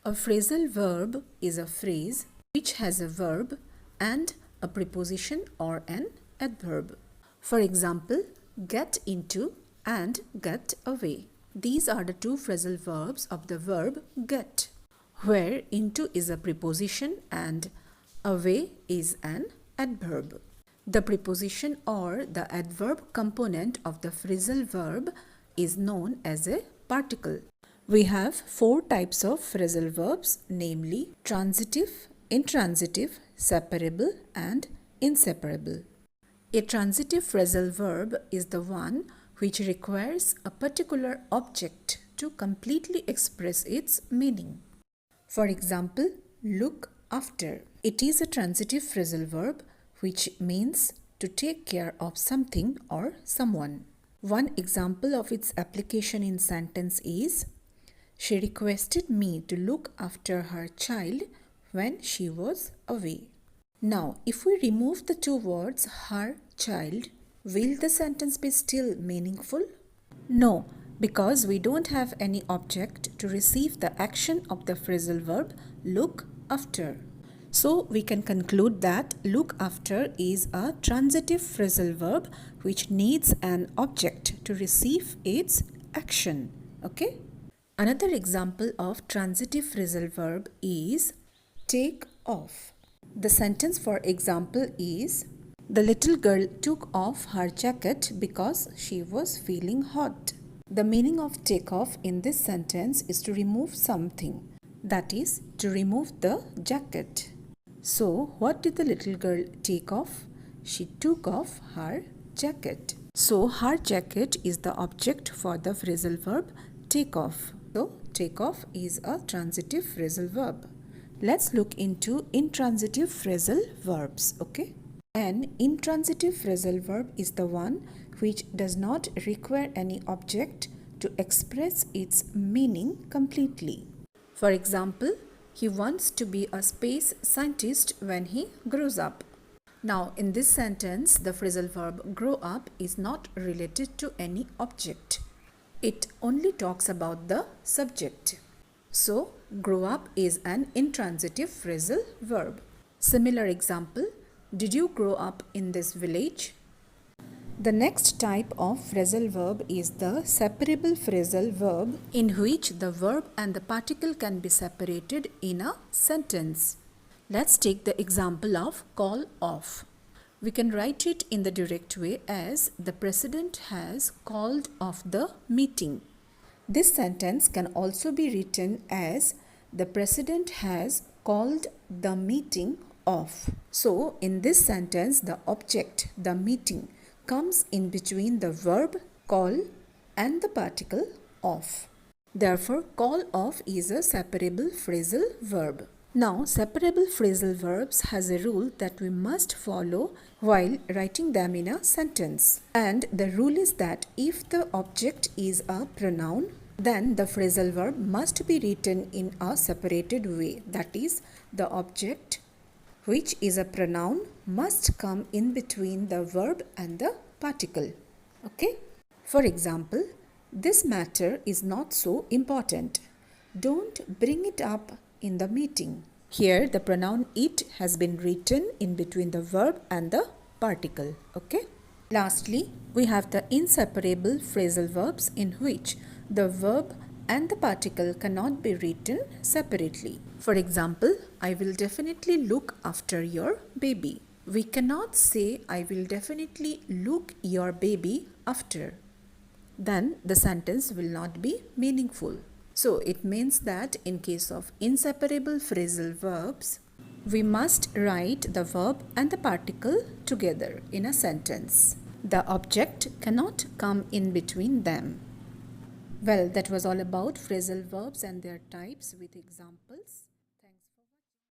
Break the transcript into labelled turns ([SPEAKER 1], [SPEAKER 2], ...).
[SPEAKER 1] A phrasal verb is a phrase which has a verb and a preposition or an adverb. For example, get into and get away. These are the two phrasal verbs of the verb get, where into is a preposition and away is an adverb. The preposition or the adverb component of the phrasal verb is known as a particle. We have four types of phrasal verbs, namely transitive, intransitive, separable and inseparable. A transitive phrasal verb is the one which requires a particular object to completely express its meaning. For example, look after. It is a transitive phrasal verb which means to take care of something or someone. One example of its application in sentence is, she requested me to look after her child when she was away. Now, if we remove the two words her child, will the sentence be still meaningful? No, because we don't have any object to receive the action of the phrasal verb look after. So we can conclude that look after is a transitive phrasal verb which needs an object to receive its action. Okay? Another example of transitive phrasal verb is take off. The sentence for example is, the little girl took off her jacket because she was feeling hot. The meaning of take off in this sentence is to remove something, that is, to remove the jacket. So, what did the little girl take off? She took off her jacket. So, her jacket is the object for the phrasal verb take off. So, take off is a transitive phrasal verb. Let's look into intransitive phrasal verbs. Okay? An intransitive phrasal verb is the one which does not require any object to express its meaning completely. For example, he wants to be a space scientist when he grows up. Now, in this sentence, the phrasal verb grow up is not related to any object. It only talks about the subject. So, grow up is an intransitive phrasal verb. Similar example, did you grow up in this village? The next type of phrasal verb is the separable phrasal verb, in which the verb and the particle can be separated in a sentence. Let's take the example of call off. We can write it in the direct way as the president has called off the meeting. This sentence can also be written as the president has called the meeting off. So, in this sentence, the object, the meeting, comes in between the verb call and the particle off. Therefore, call off is a separable phrasal verb. Now, separable phrasal verbs has a rule that we must follow while writing them in a sentence. And the rule is that if the object is a pronoun, then the phrasal verb must be written in a separated way. That is, the object, which is a pronoun, must come in between the verb and the particle. Okay? For example, this matter is not so important. Don't bring it up in the meeting. Here, the pronoun it has been written in between the verb and the particle. Okay? Lastly, we have the inseparable phrasal verbs in which the verb and the particle cannot be written separately. For example, I will definitely look after your baby. We cannot say I will definitely look your baby after. Then the sentence will not be meaningful. So it means that in case of inseparable phrasal verbs, we must write the verb and the particle together in a sentence. The object cannot come in between them. Well, that was all about phrasal verbs and their types with examples.